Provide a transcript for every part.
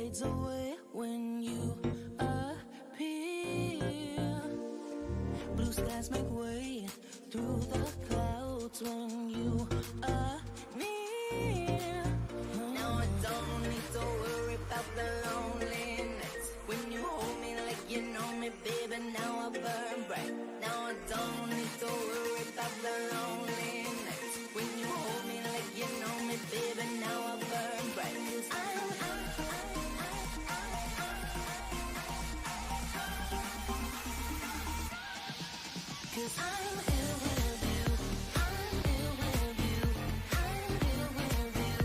fades away when you appear. Blue skies make way through the clouds when you are near. Now I don't need to worry about the loneliness when you hold me like you know me, baby. Now I burn bright. Now I don't need to worry about the loneliness when you hold me like you know me, baby. Now I burn bright. 'Cause I'm ill with you. I'm ill with you. I'm ill with you.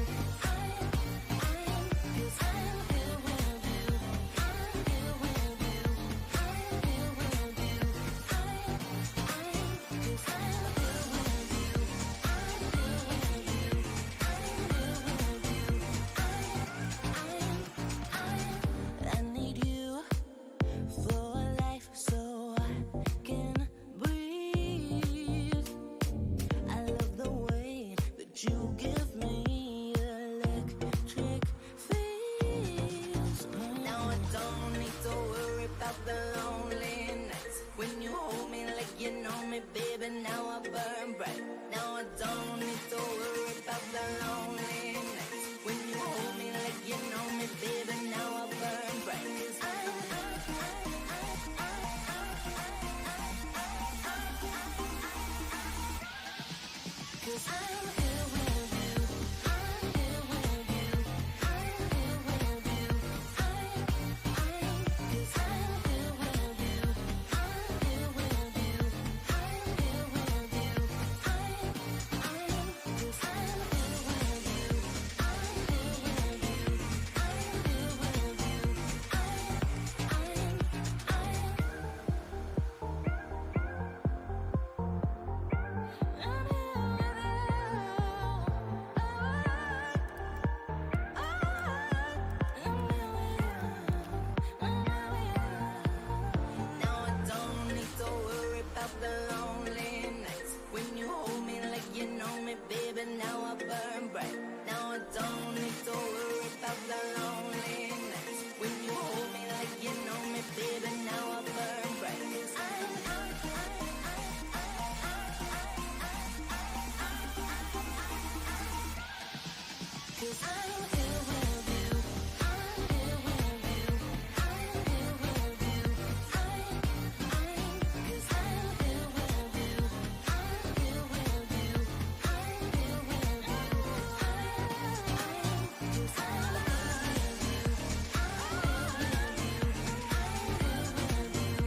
'Cause I'm ill with you. I'm ill with you. I'm ill with you. 'Cause I'm ill with you. I'm ill with you. I'm ill with you. I need you for life so I can breathe. I love the way that you give me electric feels. Now I don't need to worry about the loneliness when you hold me like you know me, baby. Now I burn bright. Now I don't need to worry about the loneliness when you hold me like you know me, baby. Now I burn bright. 'Cause I'm ill with you. I'm ill with you. I'm ill with you. 'Cause I'm ill with you. I'm ill with you. I'm ill with you. 'Cause I'm ill with you. I'm ill with you. I'm ill with you. Now I don't need to worry about the loneliness when you hold me like you know me, baby. Now I burn bright. Now I don't need to worry about the loneliness when you hold me like you know me, baby. Now I burn bright. 'Cause I'm ill with you. I'm ill with you. I'm ill with you. 'Cause I'm ill with you. I'm ill with you. I'm ill with you. 'Cause I'm ill with you. I'm ill with you. I'm ill with you.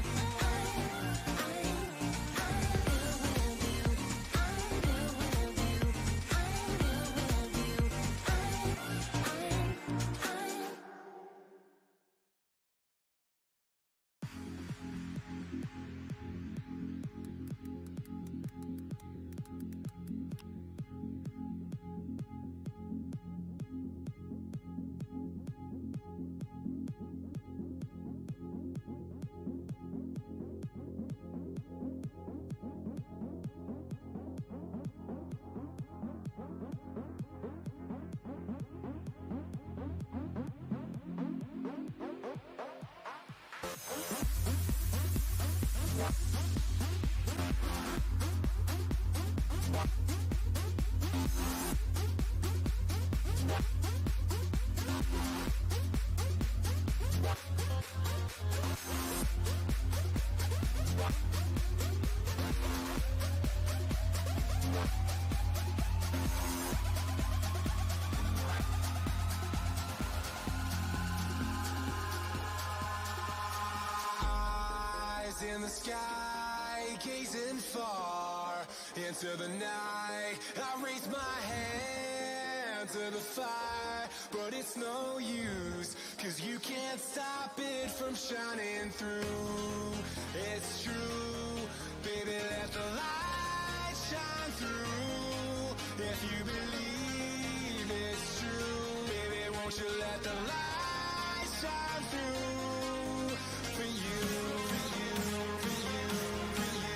Eyes in the sky, gazing far into the night. I raise my hand to the fire, but it's no use, 'cause you can't stop it from shining through. It's true, baby, let the light shine through. If you believe it's true, baby, won't you let the light shine through for you, for you, for you, for you,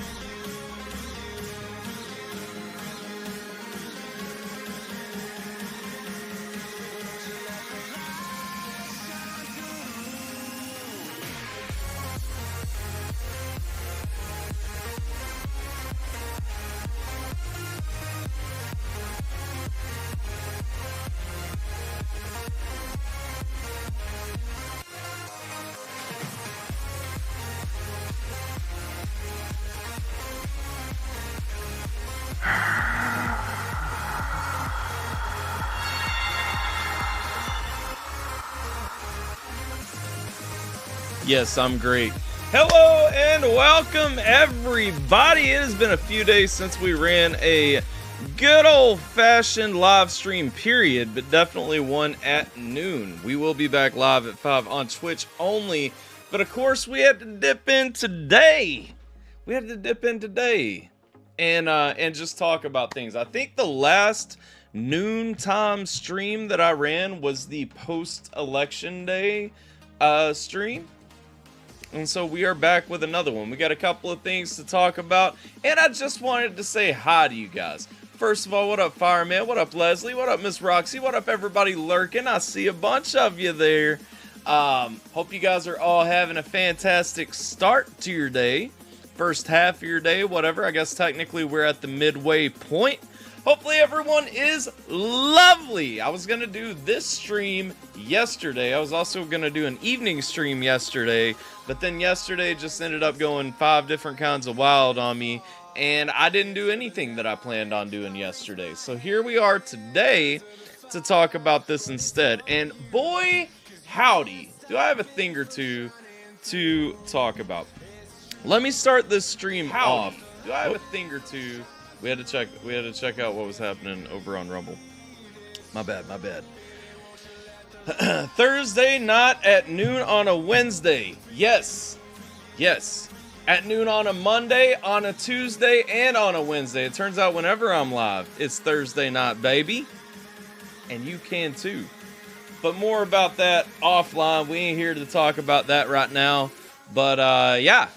for you, for you, for you, for you. Won't you let the light Yes, I'm great. Hello and welcome, everybody. It has been a few days since we ran a good old-fashioned live stream period, but definitely one at noon. We will be back live at 5 on Twitch only, but of course we had to dip in today. And just talk about things. I think the last noontime stream that I ran was the post-election day stream. And so we are back with another one. We got a couple of things to talk about, and I just wanted to say hi to you guys. First of all, what up, Fireman? What up, Leslie? What up, Miss Roxy? What up, everybody lurking? I see a bunch of you there. Hope you guys are all having a fantastic start to your day. First half of your day, whatever. I guess technically we're at the midway point. Hopefully everyone is lovely. I was going to do this stream yesterday. I was also going to do an evening stream yesterday. But then yesterday just ended up going 5 different kinds of wild on me. And I didn't do anything that I planned on doing yesterday. So here we are today to talk about this instead. And boy, howdy, do I have a thing or two to talk about. Let me start this stream off. Do I have a thing or two? We had to check out what was happening over on Rumble. My bad. Thursday night at noon on a Wednesday. Yes. At noon on a Monday, on a Tuesday, and on a Wednesday. It turns out whenever I'm live, it's Thursday night, baby. And you can too. But more about that offline. We ain't here to talk about that right now. But yeah.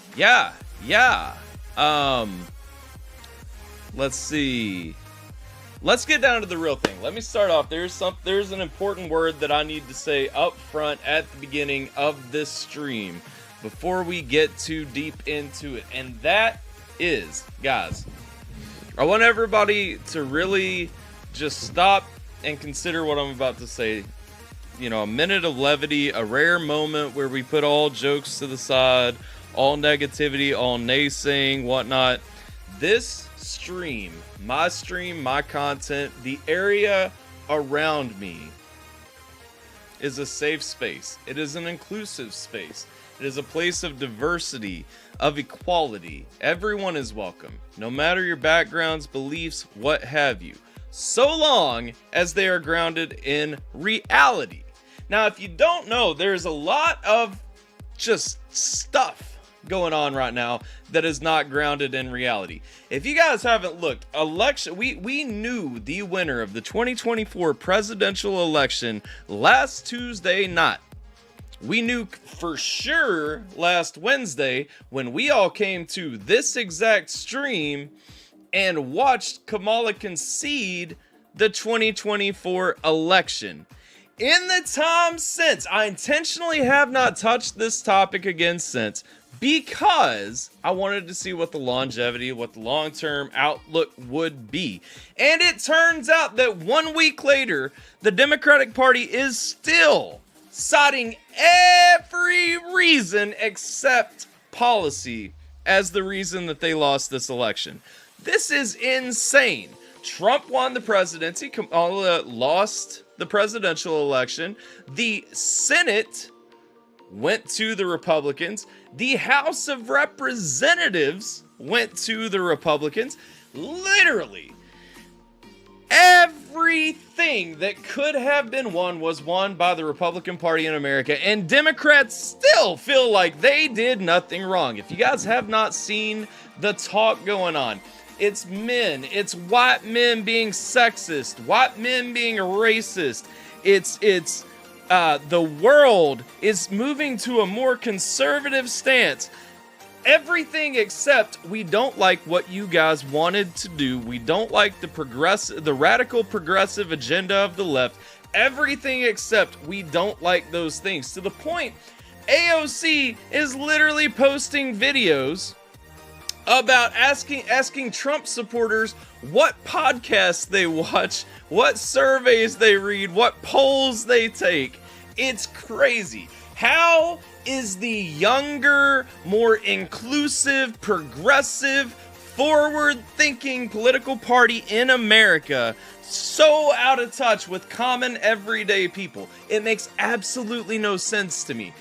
Let's see. Let's get down to the real thing. Let me start off. There's an important word that I need to say up front at the beginning of this stream before we get too deep into it. And that is, guys, I want everybody to really just stop and consider what I'm about to say. You know, a minute of levity, a rare moment where we put all jokes to the side, all negativity, all naysaying, whatnot. This stream, my content, the area around me is a safe space. It is an inclusive space. It is a place of diversity, of equality. Everyone is welcome, no matter your backgrounds, beliefs, what have you, so long as they are grounded in reality. Now, if you don't know, there's a lot of just stuff going on right now that is not grounded in reality. If you guys haven't looked, we knew the winner of the 2024 presidential election last Tuesday night. We knew for sure last Wednesday when we all came to this exact stream and watched Kamala concede the 2024 election. In the time since, I intentionally have not touched this topic again since, because I wanted to see what the longevity, what the long-term outlook would be. And it turns out that 1 week later, the Democratic Party is still citing every reason except policy as the reason that they lost this election. This is insane. Trump won the presidency, Kamala lost the presidential election. The Senate went to the Republicans. The House of Representatives went to the Republicans. Literally, everything that could have been won was won by the Republican Party in America, and Democrats still feel like they did nothing wrong. If you guys have not seen the talk going on, it's men, it's white men being sexist, white men being racist. It's the world is moving to a more conservative stance. Everything except we don't like what you guys wanted to do. We don't like the radical progressive agenda of the left. Everything except we don't like those things. To the point, AOC is literally posting videos about asking Trump supporters what podcasts they watch, what surveys they read, what polls they take. It's crazy. How is the younger, more inclusive, progressive, forward-thinking political party in America so out of touch with common everyday people. It makes absolutely no sense to me.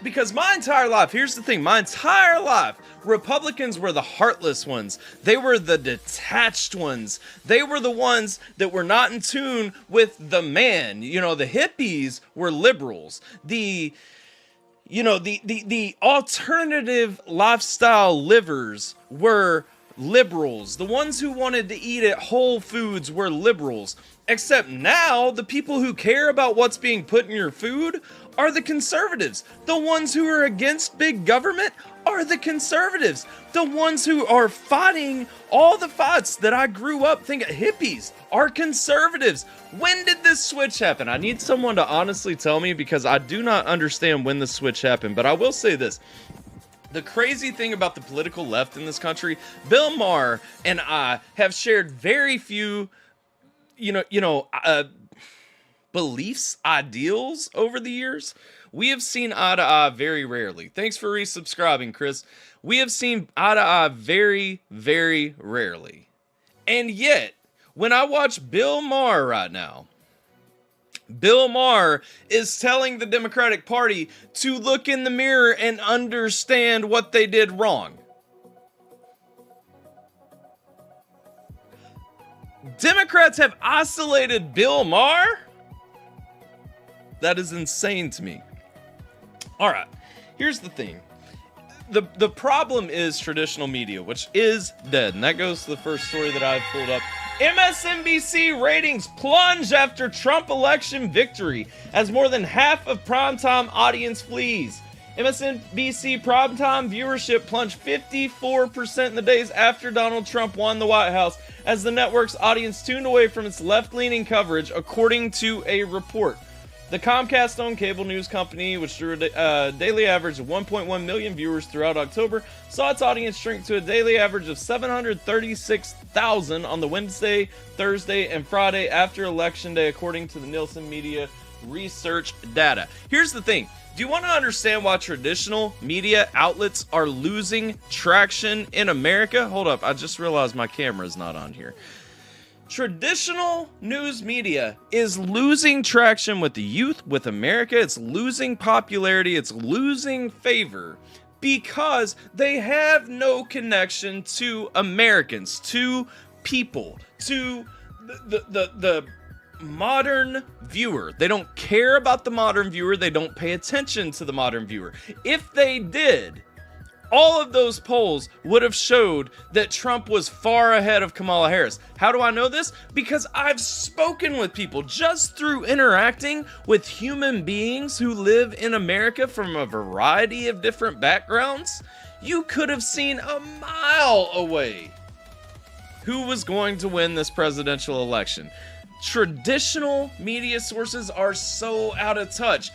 Because my entire life, here's the thing, my entire life, Republicans were the heartless ones. They were the detached ones. They were the ones that were not in tune with the man. You know, the hippies were liberals. The alternative lifestyle livers were liberals. The ones who wanted to eat at Whole Foods were liberals. Except now, the people who care about what's being put in your food are the conservatives. The ones who are against big government are the conservatives. The ones who are fighting all the fights that I grew up thinking hippies are conservatives. When did this switch happen? I need someone to honestly tell me, because I do not understand when the switch happened. But I will say this. The crazy thing about the political left in this country, Bill Maher and I have shared very few beliefs, ideals over the years. We have seen eye to eye very rarely. Thanks for resubscribing, Chris. We have seen eye to eye very, very rarely. And yet, when I watch Bill Maher right now, Bill Maher is telling the Democratic Party to look in the mirror and understand what they did wrong. Democrats have isolated Bill Maher? That is insane to me. All right, here's the thing. The problem is traditional media, which is dead. And that goes to the first story that I've pulled up. MSNBC ratings plunge after Trump election victory as more than half of primetime audience flees. MSNBC primetime viewership plunged 54% in the days after Donald Trump won the White House as the network's audience tuned away from its left-leaning coverage, according to a report. The Comcast-owned cable news company, which drew a daily average of 1.1 million viewers throughout October, saw its audience shrink to a daily average of 736,000 on the Wednesday, Thursday, and Friday after Election Day, according to the Nielsen Media research data. Here's the thing. Do you want to understand why traditional media outlets are losing traction in America? Hold up, I just realized my camera is not on here. Traditional news media is losing traction with the youth, with America. It's losing popularity. It's losing favor because they have no connection to Americans, to people, to the modern viewer. They don't care about the modern viewer. They don't pay attention to the modern viewer. If they did, all of those polls would have showed that Trump was far ahead of Kamala Harris. How do I know this? Because I've spoken with people just through interacting with human beings who live in America from a variety of different backgrounds. You could have seen a mile away who was going to win this presidential election. Traditional media sources are so out of touch.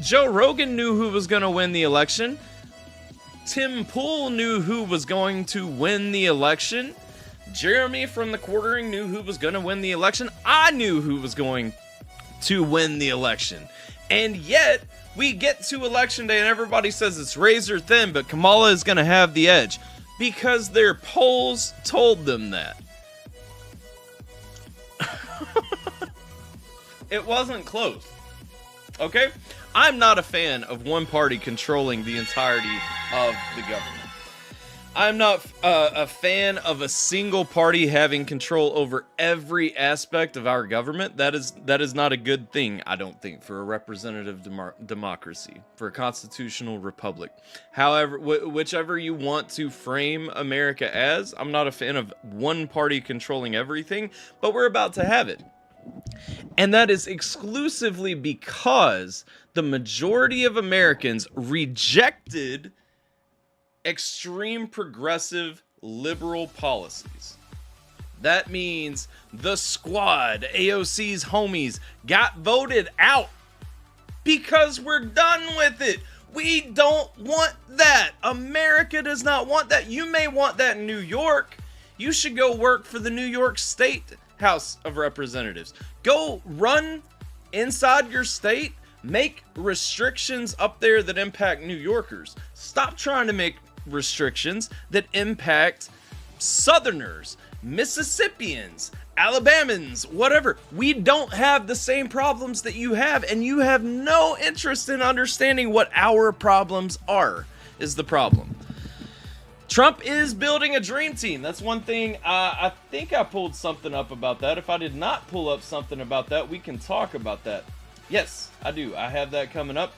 Joe Rogan knew who was going to win the election. Tim Pool knew who was going to win the election. Jeremy from the Quartering knew who was going to win the election. I knew who was going to win the election. And yet, we get to election day and everybody says it's razor thin, but Kamala is going to have the edge because their polls told them that. It wasn't close. Okay? I'm not a fan of one party controlling the entirety of the government. I'm not a fan of a single party having control over every aspect of our government. That is not a good thing, I don't think, for a representative democracy, for a constitutional republic. However, whichever you want to frame America as, I'm not a fan of one party controlling everything, but we're about to have it. And that is exclusively because the majority of Americans rejected extreme progressive liberal policies. That means the squad, AOC's homies, got voted out because we're done with it. We don't want that. America does not want that. You may want that in New York. You should go work for the New York State House of Representatives. Go run inside your state. Make restrictions up there that impact New Yorkers. Stop trying to make restrictions that impact Southerners, Mississippians, Alabamans, whatever. We don't have the same problems that you have, and you have no interest in understanding what our problems are, is the problem. Trump is building a dream team. That's one thing. I think I pulled something up about that. If I did not pull up something about that, we can talk about that. Yes, I do. I have that coming up.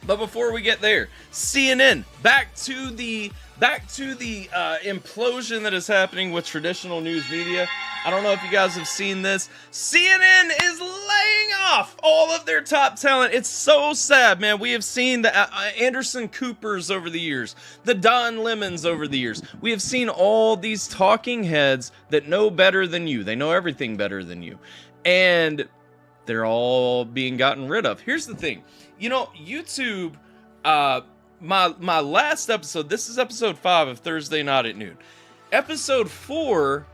But before we get there, CNN, back to the implosion that is happening with traditional news media. I don't know if you guys have seen this. CNN is laying off all of their top talent. It's so sad, man. We have seen the Anderson Coopers over the years, the Don Lemons over the years. We have seen all these talking heads that know better than you. They know everything better than you. And they're all being gotten rid of. Here's the thing. You know, YouTube, my last episode, this is episode 5 of Thursday Night at Noon. Episode 4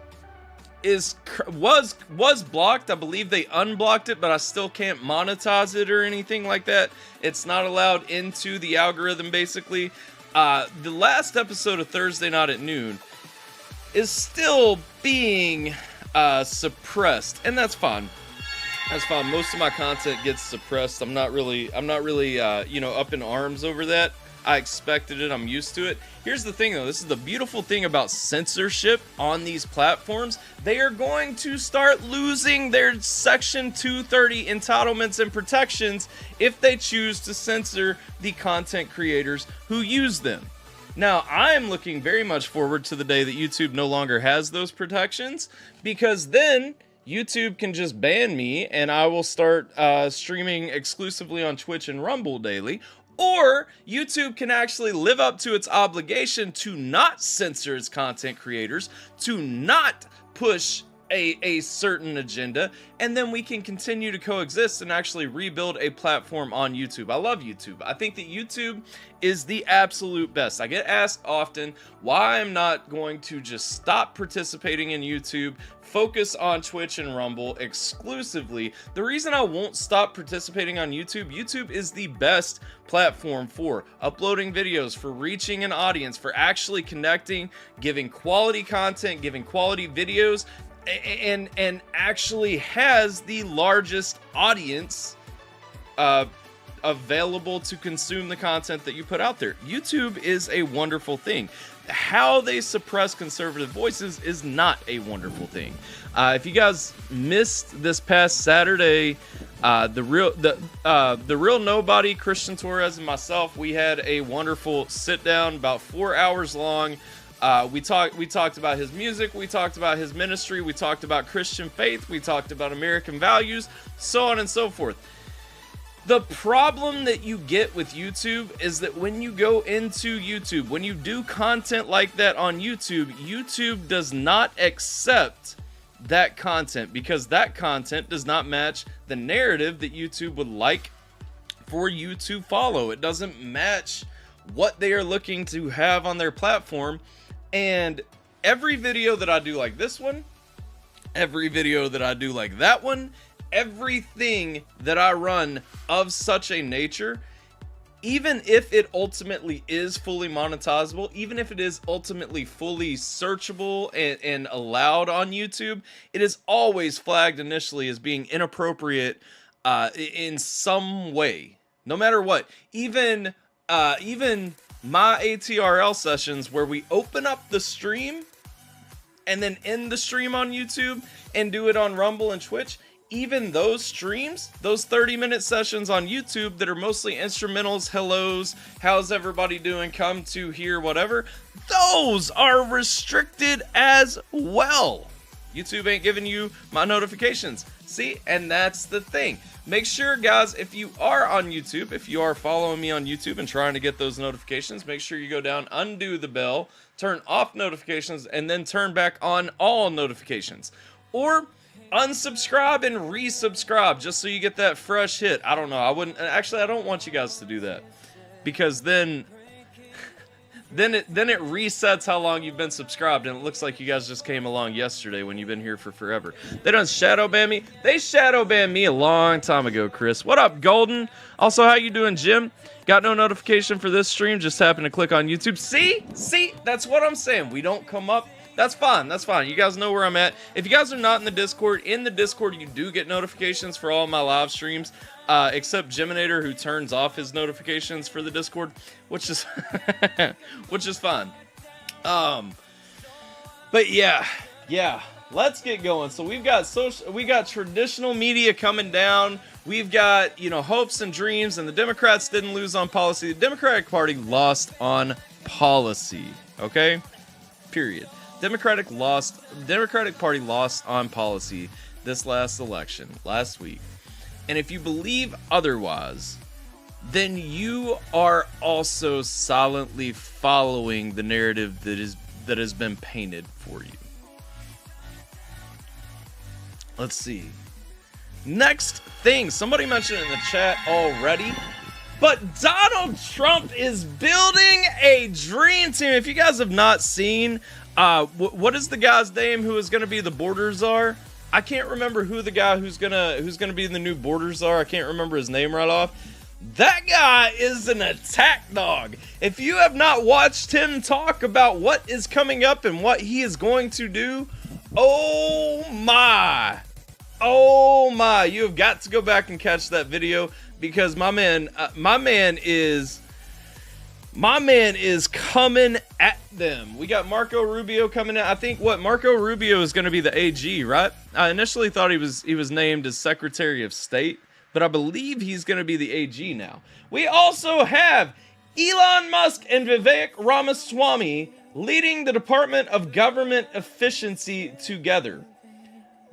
was blocked. I believe they unblocked it, but I still can't monetize it or anything like that. It's not allowed into the algorithm, basically. The last episode of Thursday Night at Noon is still being suppressed, and that's fine. That's fine. Most of my content gets suppressed. I'm not really, you know, up in arms over that. I expected it. I'm used to it. Here's the thing, though. This is the beautiful thing about censorship on these platforms. They are going to start losing their Section 230 entitlements and protections if they choose to censor the content creators who use them. Now, I am looking very much forward to the day that YouTube no longer has those protections, because then YouTube can just ban me and I will start streaming exclusively on Twitch and Rumble daily. Or YouTube can actually live up to its obligation to not censor its content creators, to not push a certain agenda, and then we can continue to coexist and actually rebuild a platform on YouTube. I love YouTube. I think that YouTube is the absolute best. I get asked often why I'm not going to just stop participating in YouTube, focus on Twitch and Rumble exclusively. The reason I won't stop participating on YouTube, YouTube is the best platform for uploading videos, for reaching an audience, for actually connecting, giving quality content, giving quality videos, and actually has the largest audience available to consume the content that you put out there. YouTube is a wonderful thing. How they suppress conservative voices is not a wonderful thing. If you guys missed this past Saturday, the real nobody, Christian Torres and myself, we had a wonderful sit down, about 4 hours long. We talked about his music, we talked about his ministry, we talked about Christian faith, we talked about American values, so on and so forth. The problem that you get with YouTube is that when you go into YouTube, when you do content like that on YouTube, YouTube does not accept that content because that content does not match the narrative that YouTube would like for you to follow. It doesn't match what they are looking to have on their platform. And every video that I do like this one, every video that I do like that one, everything that I run of such a nature, even if it ultimately is fully monetizable, even if it is ultimately fully searchable and allowed on YouTube, it is always flagged initially as being inappropriate in some way, no matter what. Even my ATRL sessions where we open up the stream and then end the stream on YouTube and do it on Rumble and Twitch, even those streams, those 30-minute sessions on YouTube that are mostly instrumentals, hellos, how's everybody doing, come to here, whatever, those are restricted as well. YouTube ain't giving you my notifications. See, and that's the thing. Make sure, guys, if you are on YouTube, if you are following me on YouTube and trying to get those notifications, make sure you go down, undo the bell, turn off notifications, and then turn back on all notifications. Or unsubscribe and resubscribe just so you get that fresh hit. I don't know. I don't want you guys to do that, because then it resets how long you've been subscribed, and it looks like you guys just came along yesterday when you've been here for forever. They don't shadow ban me. They shadow banned me a long time ago, Chris. What up, Golden? Also, how you doing, Jim? Got no notification for this stream, just happened to click on YouTube. See, that's what I'm saying. We don't come up That's fine. That's fine. You guys know where I'm at. If you guys are not in the Discord, you do get notifications for all of my live streams, except Geminator, who turns off his notifications for the Discord, which is which is fine. But yeah, let's get going. So we got traditional media coming down. We've got, hopes and dreams, and the Democrats didn't lose on policy. The Democratic Party lost on policy. Okay? Period. Democratic Party lost on policy this last election, last week. And if you believe otherwise, then you are also silently following the narrative that has been painted for you. Let's see. Next thing, somebody mentioned in the chat already, but Donald Trump is building a dream team. If you guys have not seen, what is the guy's name who is going to be the border czar? I can't remember who the guy who's gonna be the new border czar. I can't remember his name right off. That guy is an attack dog. If you have not watched him talk about what is coming up and what he is going to do, oh my, you have got to go back and catch that video, because my man is coming at them. We got Marco Rubio coming in. I think Marco Rubio is going to be the AG, right? I initially thought he was named as Secretary of State, but I believe he's going to be the AG now. We also have Elon Musk and Vivek Ramaswamy leading the Department of Government Efficiency together.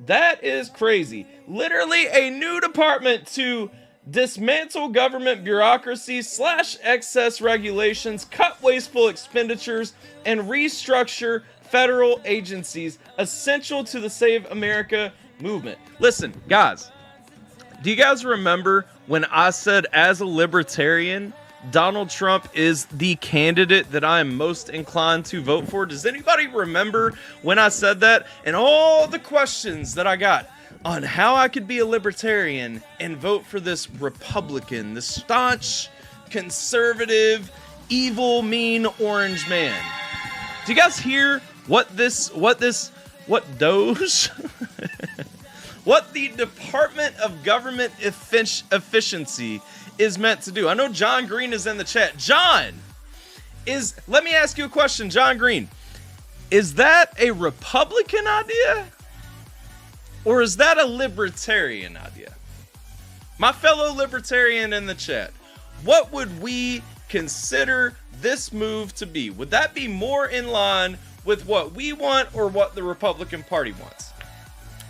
That is crazy. Literally a new department to dismantle government bureaucracy, slash excess regulations, cut wasteful expenditures, and restructure federal agencies essential to the Save America movement. Listen, guys, do you guys remember when I said, as a libertarian, Donald Trump is the candidate that I am most inclined to vote for? Does anybody remember when I said that? And all the questions that I got on how I could be a libertarian and vote for this Republican, the staunch, conservative, evil, mean orange man. Do you guys hear what DOGE, what the Department of Government Efficiency is meant to do? I know John Green is in the chat. Let me ask you a question, John Green. Is that a Republican idea? Or is that a libertarian idea? My fellow libertarian in the chat, what would we consider this move to be? Would that be more in line with what we want or what the Republican Party wants?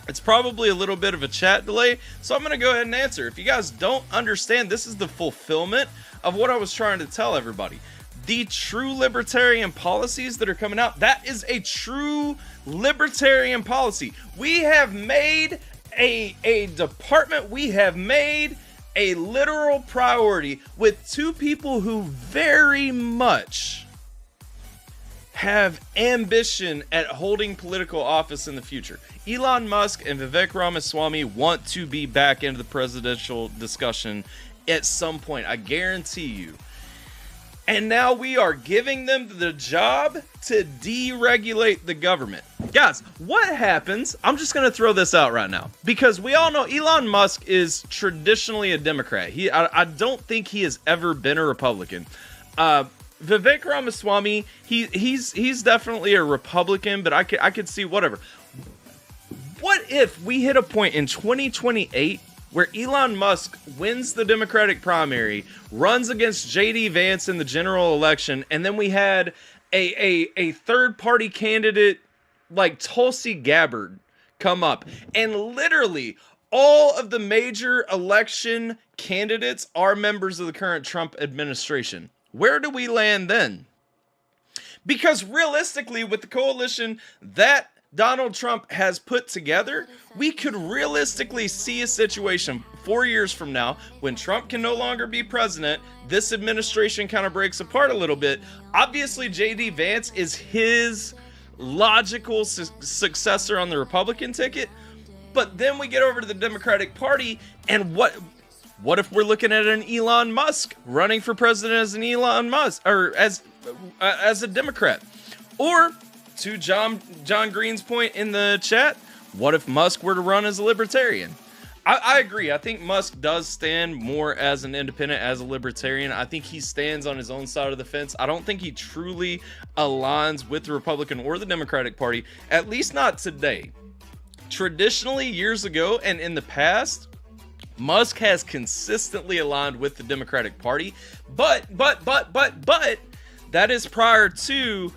It's probably a little bit of a chat delay, so I'm going to go ahead and answer. If you guys don't understand, this is the fulfillment of what I was trying to tell everybody. The true libertarian policies that are coming out, that is a true libertarian policy. We have made a department, we have made a literal priority with two people who very much have ambition at holding political office in the future. Elon Musk and Vivek Ramaswamy want to be back into the presidential discussion at some point, I guarantee you. And now we are giving them the job to deregulate the government. Guys, what happens? I'm just going to throw this out right now, because we all know Elon Musk is traditionally a Democrat. I don't think he has ever been a Republican. Vivek Ramaswamy, he's definitely a Republican, but I could see whatever. What if we hit a point in 2028 where Elon Musk wins the Democratic primary, runs against J.D. Vance in the general election, and then we had a third-party candidate like Tulsi Gabbard come up, and literally all of the major election candidates are members of the current Trump administration? Where do we land then? Because realistically, with the coalition that Donald Trump has put together, we could realistically see a situation 4 years from now when Trump can no longer be president. This administration kind of breaks apart a little bit. Obviously, J.D. Vance is his logical successor on the Republican ticket. But then we get over to the Democratic Party, and what if we're looking at an Elon Musk running for president as an Elon Musk, or as a Democrat? Or to John Green's point in the chat, what if Musk were to run as a libertarian? I agree. I think Musk does stand more as an independent, as a libertarian. I think he stands on his own side of the fence. I don't think he truly aligns with the Republican or the Democratic Party, at least not today. Traditionally, years ago and in the past, Musk has consistently aligned with the Democratic Party, but that is prior to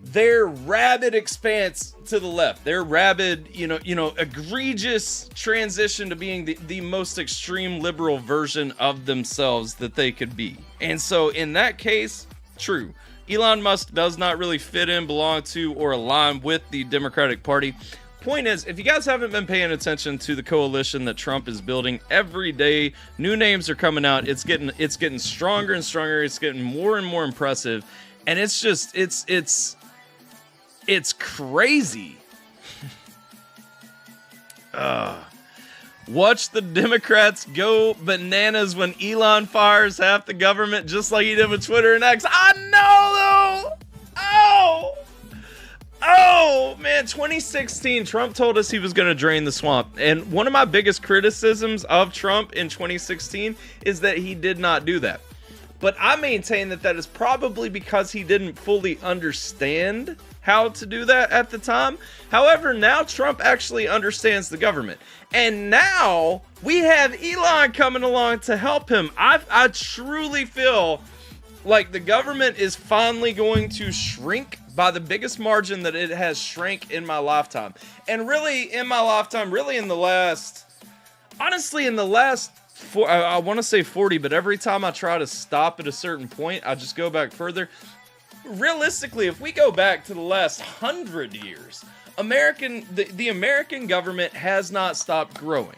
their rabid expanse to the left, their rabid, egregious transition to being the most extreme liberal version of themselves that they could be. And so in that case, true, Elon Musk does not really fit in, belong to, or align with the Democratic Party. Point is, if you guys haven't been paying attention to the coalition that Trump is building, every day new names are coming out. It's getting stronger and stronger. It's getting more and more impressive, and it's just it's crazy. Watch the Democrats go bananas when Elon fires half the government, just like he did with Twitter and X. I know, though. Oh, man, 2016, Trump told us he was going to drain the swamp. And one of my biggest criticisms of Trump in 2016 is that he did not do that. But I maintain that is probably because he didn't fully understand how to do that at the time. However, now Trump actually understands the government. And now we have Elon coming along to help him. I truly feel like the government is finally going to shrink by the biggest margin that it has shrank in my lifetime. And really, in my lifetime, really in the last, honestly, in the last, I want to say 40, but every time I try to stop at a certain point, I just go back further. Realistically, if we go back to the last 100 years, the American government has not stopped growing.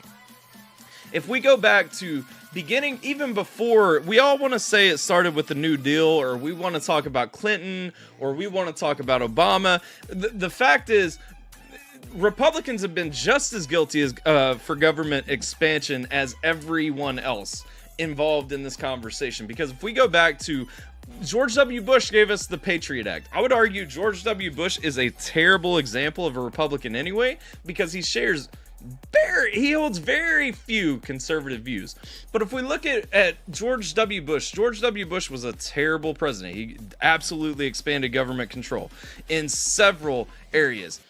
If we go back to beginning, even before, we all want to say it started with the New Deal, or we want to talk about Clinton, or we want to talk about Obama. The fact is, Republicans have been just as guilty as for government expansion as everyone else involved in this conversation. Because if we go back to George W. Bush gave us the Patriot Act. I would argue George W. Bush is a terrible example of a Republican anyway, because he holds very few conservative views. But if we look at George W. Bush was a terrible president. He absolutely expanded government control in several areas.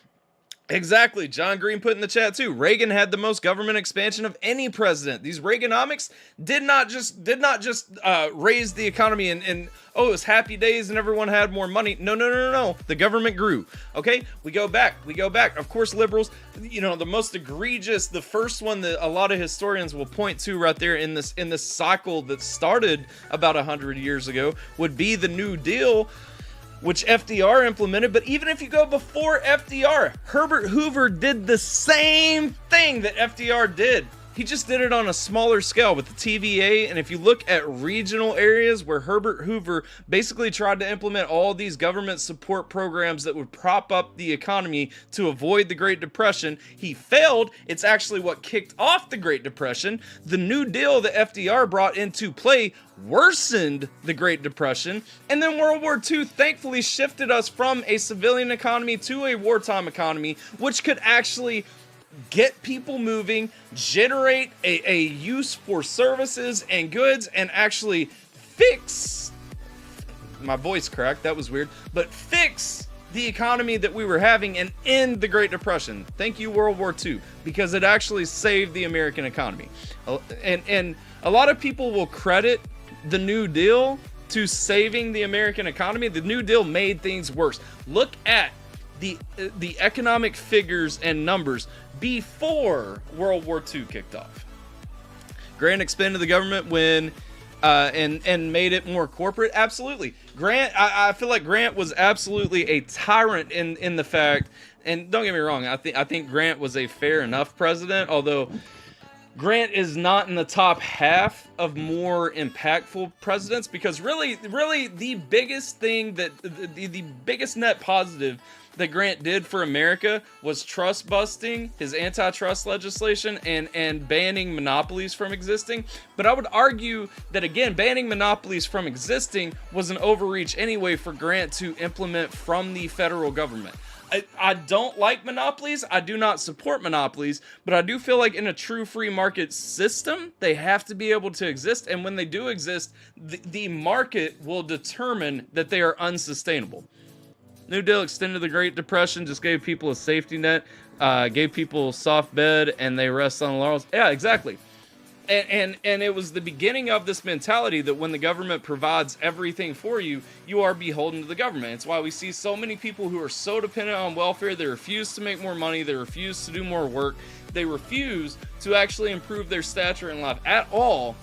Exactly. John Green put in the chat too. Reagan had the most government expansion of any president. These Reaganomics did not just raise the economy and it was happy days and everyone had more money. No. The government grew. Okay. We go back. Of course, liberals, the most egregious, the first one that a lot of historians will point to right there in this cycle that started about 100 years ago would be the New Deal, which FDR implemented. But even if you go before FDR, Herbert Hoover did the same thing that FDR did. He just did it on a smaller scale with the TVA. And if you look at regional areas where Herbert Hoover basically tried to implement all these government support programs that would prop up the economy to avoid the Great Depression, he failed. It's actually what kicked off the Great Depression. The New Deal that FDR brought into play worsened the Great Depression. And then World War II thankfully shifted us from a civilian economy to a wartime economy, which could actually get people moving, generate a use for services and goods, and actually fix, my voice cracked, that was weird, but fix the economy that we were having and end the Great Depression. Thank you, World War II, because it actually saved the American economy. And a lot of people will credit the New Deal to saving the American economy. The New Deal made things worse. Look at the economic figures and numbers before World War II kicked off. Grant expanded the government when and made it more corporate. Absolutely. Grant, I feel like Grant was absolutely a tyrant in the fact, and don't get me wrong, I think Grant was a fair enough president, although Grant is not in the top half of more impactful presidents, because really the biggest thing that the biggest net positive that Grant did for America was trust busting, his antitrust legislation, and banning monopolies from existing. But I would argue that, again, banning monopolies from existing was an overreach anyway for Grant to implement from the federal government. I don't like monopolies. I do not support monopolies, but I do feel like in a true free market system, they have to be able to exist. And when they do exist, the market will determine that they are unsustainable. New Deal extended the Great Depression, just gave people a safety net, gave people soft bed, and they rest on laurels. Yeah, exactly. And it was the beginning of this mentality that when the government provides everything for you, you are beholden to the government. It's why we see so many people who are so dependent on welfare. They refuse to make more money. They refuse to do more work. They refuse to actually improve their stature in life at all,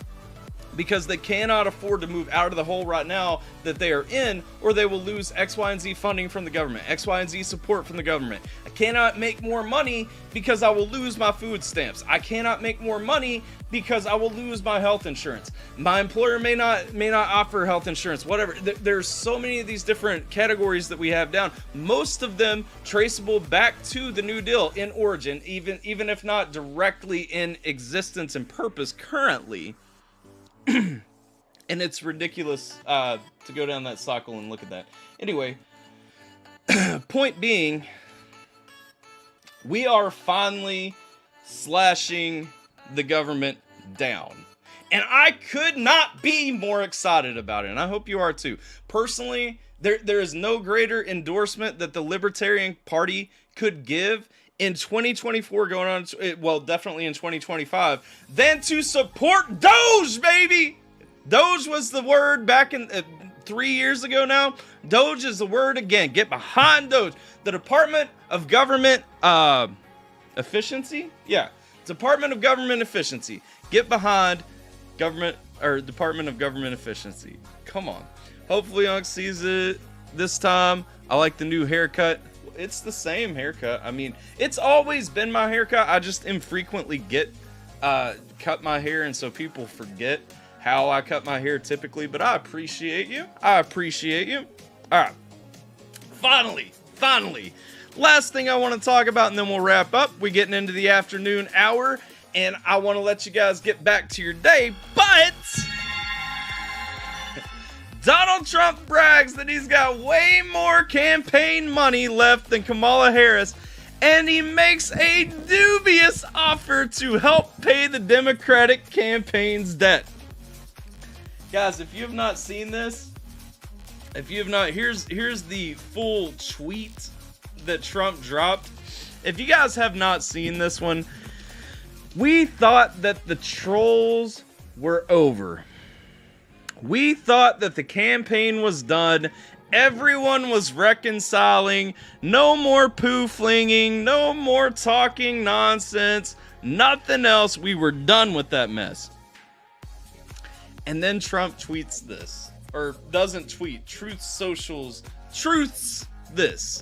because they cannot afford to move out of the hole right now that they are in, or they will lose X, Y, and Z funding from the government, X, Y, and Z support from the government. I cannot make more money because I will lose my food stamps. I cannot make more money because I will lose my health insurance. My employer may not offer health insurance, whatever. There's so many of these different categories that we have down, most of them traceable back to the New Deal in origin, even if not directly in existence and purpose currently. And it's ridiculous to go down that cycle and look at that. Anyway, point being, we are finally slashing the government down. And I could not be more excited about it, and I hope you are too. Personally, there is no greater endorsement that the Libertarian Party could give in 2024 going on, well, definitely in 2025, than to support Doge, baby! Doge was the word back in 3 years ago now. Doge is the word again. Get behind Doge. The Department of Government Efficiency? Yeah, Department of Government Efficiency. Get behind government, or Department of Government Efficiency. Come on. Hopefully Unc sees it this time. I like the new haircut. It's the same haircut. I mean, it's always been my haircut. I just infrequently cut my hair, and so people forget how I cut my hair typically, but I appreciate you. All right. Finally, last thing I want to talk about, and then we'll wrap up. We're getting into the afternoon hour, and I want to let you guys get back to your day, but Donald Trump brags that he's got way more campaign money left than Kamala Harris, and he makes a dubious offer to help pay the Democratic campaign's debt. Guys, if you have not seen this, here's the full tweet that Trump dropped. If you guys have not seen this one, we thought that the trolls were over. We thought that the campaign was done. Everyone was reconciling. No more poo flinging. No more talking nonsense. Nothing else. We were done with that mess. And then Trump tweets this. Or doesn't tweet. Truth Socials truths this.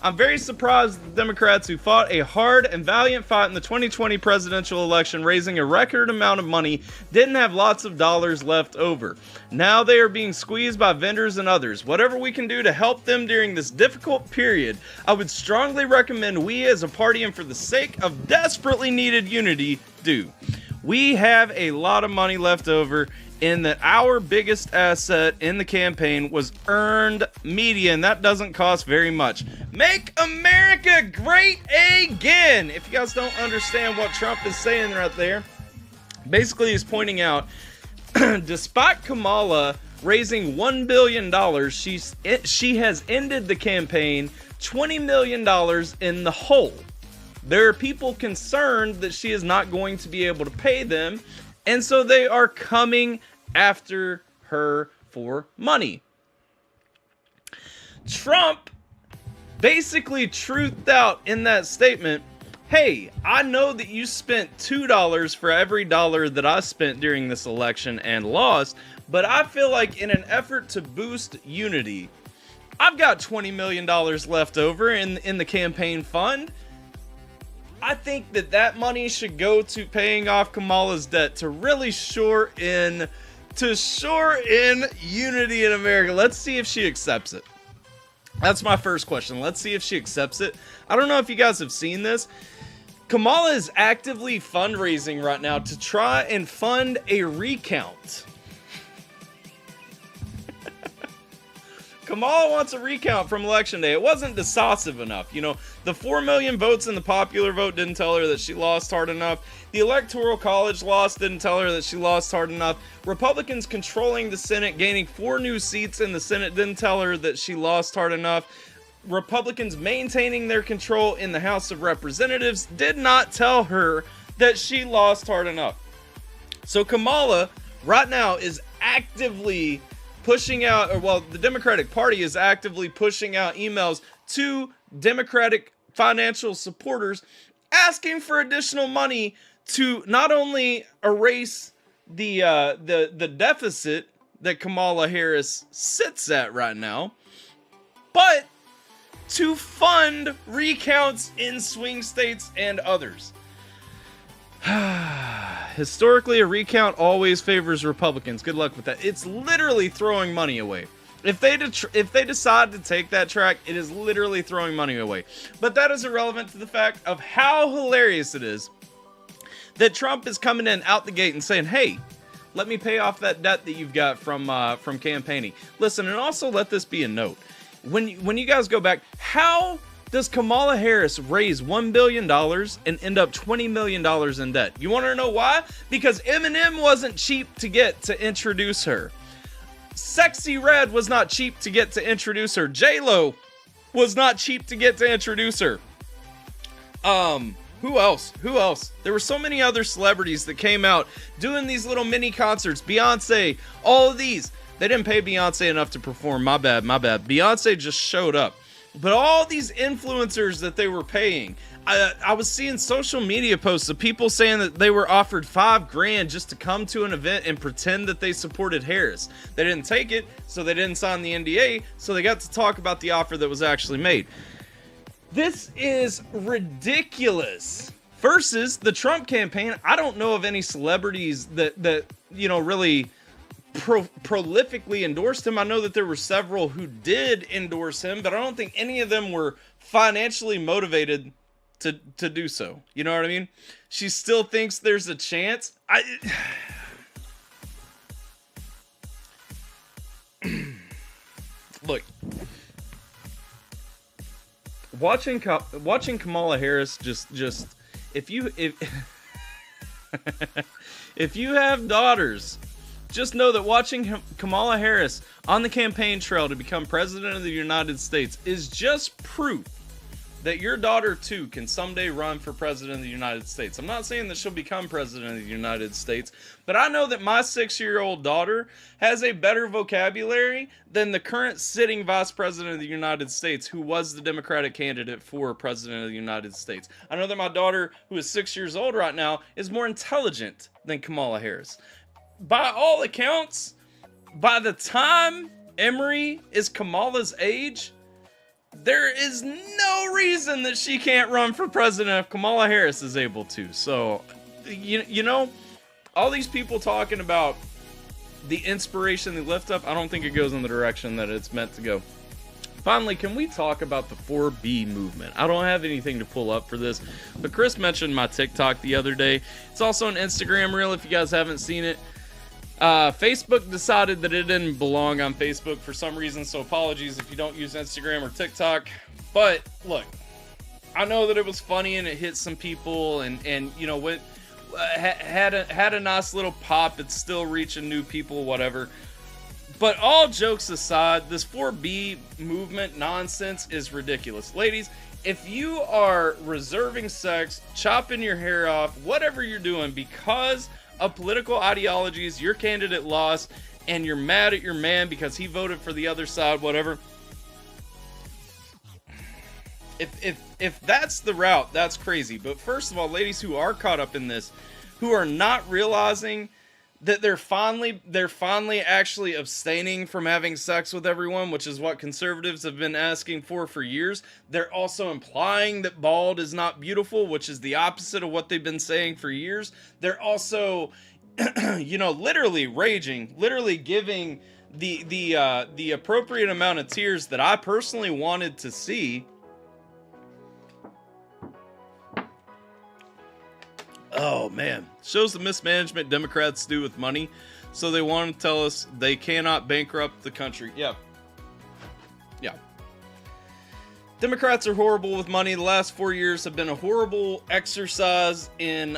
I'm very surprised the Democrats, who fought a hard and valiant fight in the 2020 presidential election, raising a record amount of money, didn't have lots of dollars left over. Now they are being squeezed by vendors and others. Whatever we can do to help them during this difficult period, I would strongly recommend we as a party, and for the sake of desperately needed unity, do. We have a lot of money left over, in that our biggest asset in the campaign was earned media, and that doesn't cost very much. Make America great again! If you guys don't understand what Trump is saying right there, basically he's pointing out, despite Kamala raising $1 billion, she has ended the campaign $20 million in the hole. There are people concerned that she is not going to be able to pay them, and so they are coming after her for money. Trump basically truthed out in that statement, hey, I know that you spent $2 for every dollar that I spent during this election and lost, but I feel like in an effort to boost unity, I've got $20 million left over in the campaign fund. I think that money should go to paying off Kamala's debt to really shore in unity in America. Let's see if she accepts it. That's my first question. Let's see if she accepts it. I don't know if you guys have seen this. Kamala is actively fundraising right now to try and fund a recount. Kamala wants a recount from Election Day. It wasn't decisive enough. You know, the 4 million votes in the popular vote didn't tell her that she lost hard enough. The Electoral College loss didn't tell her that she lost hard enough. Republicans controlling the Senate, gaining 4 new seats in the Senate, didn't tell her that she lost hard enough. Republicans maintaining their control in the House of Representatives did not tell her that she lost hard enough. So Kamala right now is actively pushing out, or well, the Democratic Party is actively pushing out emails to Democratic financial supporters asking for additional money to not only erase the deficit that Kamala Harris sits at right now, but to fund recounts in swing states and others. Historically, a recount always favors Republicans. Good luck with that. It's literally throwing money away. If they decide to take that track, it is literally throwing money away. But that is irrelevant to the fact of how hilarious it is that Trump is coming in out the gate and saying, hey, let me pay off that debt that you've got from campaigning. Listen, and also let this be a note. When you guys go back, how does Kamala Harris raise $1 billion and end up $20 million in debt? You want to know why? Because Eminem wasn't cheap to get to introduce her. Sexy Red was not cheap to get to introduce her. J-Lo was not cheap to get to introduce her. Who else? There were so many other celebrities that came out doing these little mini concerts. Beyonce, all of these. They didn't pay Beyonce enough to perform. My bad. Beyonce just showed up. But all these influencers that they were paying, I was seeing social media posts of people saying that they were offered $5,000 just to come to an event and pretend that they supported Harris. They didn't take it, so they didn't sign the NDA, so they got to talk about the offer that was actually made. This is ridiculous. Versus the Trump campaign, I don't know of any celebrities that you know, really prolifically endorsed him. I know that there were several who did endorse him, but I don't think any of them were financially motivated to do so. You know what I mean? She still thinks there's a chance. Look, watching Kamala Harris just if you have daughters, just know that watching Kamala Harris on the campaign trail to become president of the United States is just proof that your daughter too can someday run for president of the United States. I'm not saying that she'll become president of the United States, but I know that my 6-year-old daughter has a better vocabulary than the current sitting vice president of the United States, who was the Democratic candidate for president of the United States. I know that my daughter, who is 6 years old right now, is more intelligent than Kamala Harris. By all accounts, by the time Emory is Kamala's age, there is no reason that she can't run for president if Kamala Harris is able to. So, you know, all these people talking about the inspiration they lift up, I don't think it goes in the direction that it's meant to go. Finally, can we talk about the 4B movement? I don't have anything to pull up for this, but Chris mentioned my TikTok the other day. It's also an Instagram reel if you guys haven't seen it. Facebook decided that it didn't belong on Facebook for some reason, so apologies if you don't use Instagram or TikTok. But look, I know that it was funny and it hit some people, and you know what, had a nice little pop. It's still reaching new people, whatever. But all jokes aside, this 4B movement nonsense is ridiculous. Ladies, if you are reserving sex, chopping your hair off, whatever you're doing because of political ideologies, your candidate lost, and you're mad at your man because he voted for the other side, whatever. If that's the route, that's crazy. But first of all, ladies who are caught up in this, who are not realizing that they're finally actually abstaining from having sex with everyone, which is what conservatives have been asking for years. They're also implying that bald is not beautiful, which is the opposite of what they've been saying for years. They're also, literally raging, literally giving the appropriate amount of tears that I personally wanted to see. Oh, man. Shows the mismanagement Democrats do with money. So they want to tell us they cannot bankrupt the country. Yeah. Democrats are horrible with money. The last 4 years have been a horrible exercise in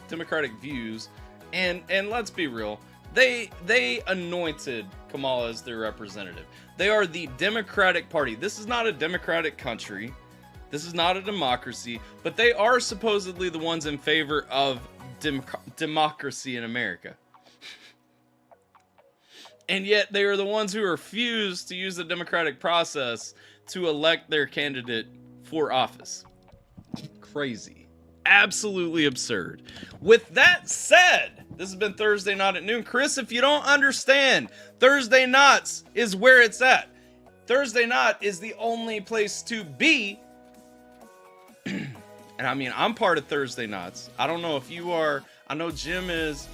democratic views. And let's be real. They anointed Kamala as their representative. They are the Democratic Party. This is not a democratic country. This is not a democracy, but they are supposedly the ones in favor of democracy in America. And yet they are the ones who refuse to use the democratic process to elect their candidate for office. Crazy. Absolutely absurd. With that said, this has been Thursday Night at Noon. Chris, if you don't understand, Thursday Nights is where it's at. Thursday night is the only place to be. And I mean, I'm part of Thursday Nights. I don't know if you are. I know Jim is,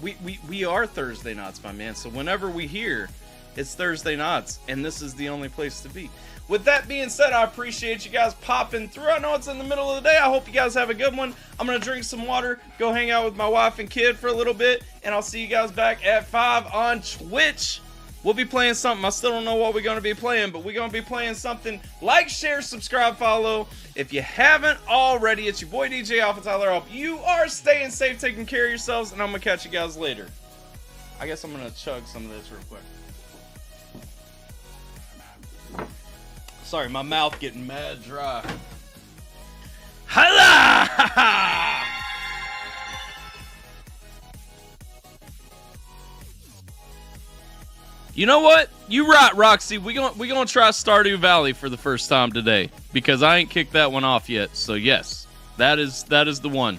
we are Thursday Nights, my man. So whenever we hear, it's Thursday Nights, and this is the only place to be. With that being said, I appreciate you guys popping through. I know it's in the middle of the day. I hope you guys have a good one. I'm going to drink some water, go hang out with my wife and kid for a little bit, and I'll see you guys back at 5 on Twitch. We'll be playing something. I still don't know what we're going to be playing, but we're going to be playing something. Like, share, subscribe, follow. If you haven't already, it's your boy DJ AlphaTyler. I hope you are staying safe, taking care of yourselves, and I'm going to catch you guys later. I guess I'm going to chug some of this real quick. Sorry, my mouth getting mad dry. Holla! You know what? You right, Roxy. We gonna try Stardew Valley for the first time today because I ain't kicked that one off yet. So yes, that is the one.